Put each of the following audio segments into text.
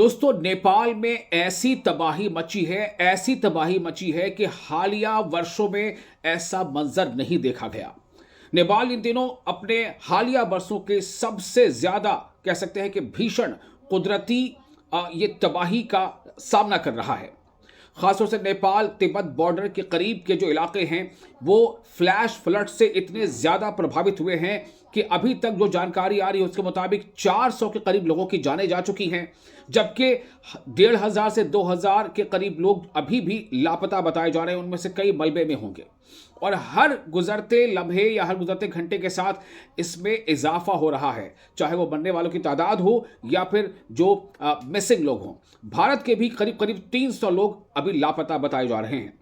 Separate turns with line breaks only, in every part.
दोस्तों, नेपाल में ऐसी तबाही मची है कि हालिया वर्षों में ऐसा मंजर नहीं देखा गया। नेपाल इन दिनों अपने हालिया वर्षों के सबसे ज्यादा कह सकते हैं कि भीषण कुदरती ये तबाही का सामना कर रहा है। खासतौर से नेपाल तिब्बत बॉर्डर के करीब के जो इलाके हैं वो फ्लैश फ्लड से इतने ज्यादा प्रभावित हुए हैं कि अभी तक जो जानकारी आ रही है उसके मुताबिक 400 के करीब लोगों की जानें जा चुकी हैं, जबकि 1500 से 2000 के करीब लोग अभी भी लापता बताए जा रहे हैं। उनमें से कई मलबे में होंगे और हर गुजरते लम्हे या हर गुजरते घंटे के साथ इसमें इजाफा हो रहा है, चाहे वो मरने वालों की तादाद हो या फिर जो मिसिंग लोग हों। भारत के भी करीब करीब 300 लोग अभी लापता बताए जा रहे हैं।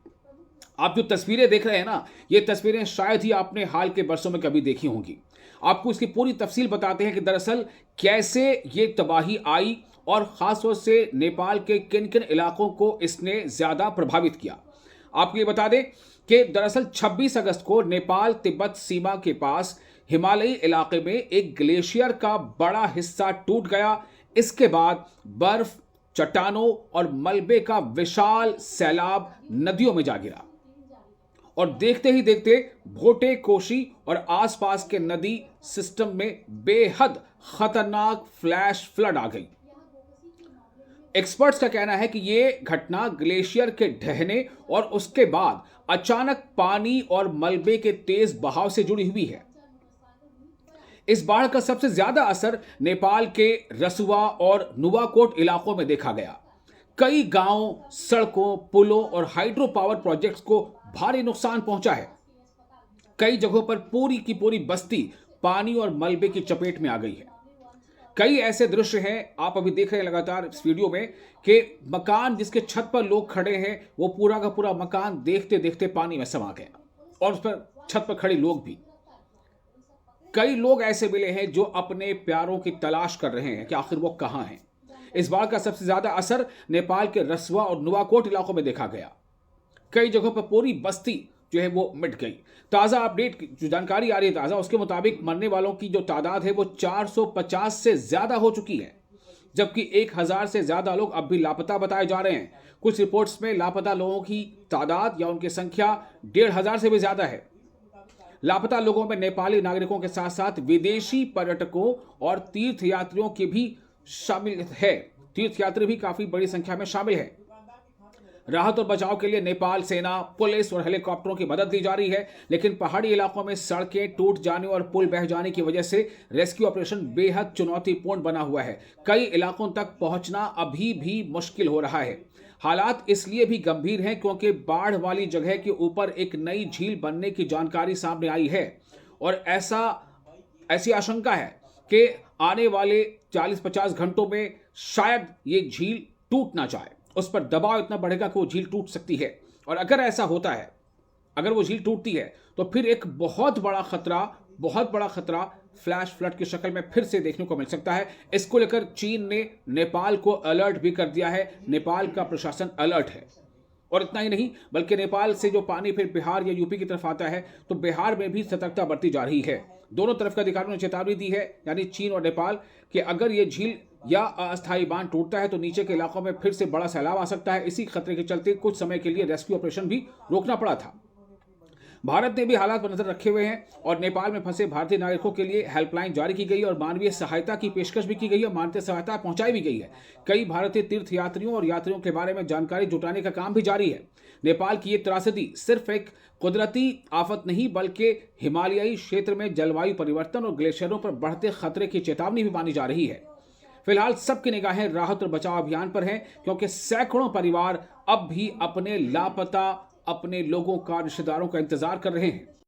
आप जो तस्वीरें देख रहे हैं ना, ये तस्वीरें शायद ही आपने हाल के बरसों में कभी देखी होंगी। आपको इसकी पूरी तफसील बताते हैं कि दरअसल कैसे ये तबाही आई और खासतौर से नेपाल के किन किन इलाकों को इसने ज्यादा प्रभावित किया। आपको ये बता दें कि दरअसल 26 अगस्त को नेपाल तिब्बत सीमा के पास हिमालयी इलाके में एक ग्लेशियर का बड़ा हिस्सा टूट गया। इसके बाद बर्फ, चट्टानों और मलबे का विशाल सैलाब नदियों में जा गिरा और देखते ही देखते भोटे, कोशी और आसपास के नदी सिस्टम में बेहद खतरनाक फ्लैश फ्लड आ गई। एक्सपर्ट्स का कहना है कि यह घटना ग्लेशियर के ढहने और उसके बाद अचानक पानी और मलबे के तेज बहाव से जुड़ी हुई है। इस बाढ़ का सबसे ज्यादा असर नेपाल के रसुआ और नुवाकोट इलाकों में देखा गया। कई गांवों, सड़कों, पुलों और हाइड्रो पावर प्रोजेक्ट्स को भारी नुकसान पहुंचा है। कई जगहों पर पूरी की पूरी बस्ती पानी और मलबे की चपेट में आ गई है। कई ऐसे दृश्य हैं, आप अभी देख रहे हैं लगातार इस वीडियो में, कि मकान जिसके छत पर लोग खड़े हैं वो पूरा का पूरा मकान देखते देखते पानी में समा गया और उस पर छत पर खड़े लोग भी। कई लोग ऐसे मिले हैं जो अपने प्यारों की तलाश कर रहे हैं कि आखिर वो कहां हैं। इस बार का सबसे ज्यादा असर नेपाल के रसुआ और नुवाकोट इलाकों में देखा गया। कई जगहों पर पूरी बस्ती जो है वो मिट गई। ताजा अपडेट जो जानकारी आ रही है ताजा, उसके मुताबिक मरने वालों की जो तादाद है वो 450 से ज्यादा हो चुकी है, जबकि 1000 से ज्यादा लोग अब भी लापता बताए जा रहे हैं। कुछ रिपोर्ट्स में लापता लोगों की तादाद या उनकी संख्या 1500 से भी ज्यादा है। लापता लोगों में नेपाली नागरिकों के साथ साथ विदेशी पर्यटकों और तीर्थयात्रियों के भी शामिल है। तीर्थयात्री भी काफी बड़ी संख्या में शामिल है। राहत और बचाव के लिए नेपाल सेना, पुलिस और हेलीकॉप्टरों की मदद दी जा रही है, लेकिन पहाड़ी इलाकों में सड़कें टूट जाने और पुल बह जाने की वजह से रेस्क्यू ऑपरेशन बेहद चुनौतीपूर्ण बना हुआ है। कई इलाकों तक पहुंचना अभी भी मुश्किल हो रहा है। हालात इसलिए भी गंभीर हैं क्योंकि बाढ़ वाली जगह के ऊपर एक नई झील बनने की जानकारी सामने आई है और ऐसी आशंका है कि आने वाले 40-50 घंटों में शायद ये झील टूट ना जाए। उस पर दबाव इतना बढ़ेगा कि वो झील टूट सकती है और अगर ऐसा होता है, अगर वो झील टूटती है तो फिर एक बहुत बड़ा खतरा फ्लैश फ्लड की शक्ल में फिर से देखने को मिल सकता है। इसको लेकर चीन ने नेपाल को अलर्ट भी कर दिया है। नेपाल का प्रशासन अलर्ट है और इतना ही नहीं बल्कि नेपाल से जो पानी फिर बिहार या यूपी की तरफ आता है तो बिहार में भी सतर्कता बरती जा रही है। दोनों तरफ के अधिकारियों ने चेतावनी दी है, यानी चीन और नेपाल, कि अगर ये झील या अस्थायी बांध टूटता है तो नीचे के इलाकों में फिर से बड़ा सैलाब आ सकता है। इसी खतरे के चलते कुछ समय के लिए रेस्क्यू ऑपरेशन भी रोकना पड़ा था। भारत ने भी हालात पर नजर रखे हुए हैं और नेपाल में फंसे भारतीय नागरिकों के लिए हेल्पलाइन जारी की गई और मानवीय सहायता की पेशकश भी की गई है। मानवीय सहायता पहुंचाई भी गई है। कई भारतीय तीर्थयात्रियों और यात्रियों के बारे में जानकारी जुटाने का काम भी जारी है। नेपाल की ये त्रासदी सिर्फ एक कुदरती आफत नहीं बल्कि हिमालयी क्षेत्र में जलवायु परिवर्तन और ग्लेशियरों पर बढ़ते खतरे की चेतावनी भी मानी जा रही है। फिलहाल सबकी निगाहें राहत और बचाव अभियान पर हैं क्योंकि सैकड़ों परिवार अब भी अपने लापता अपने लोगों का, रिश्तेदारों का इंतजार कर रहे हैं।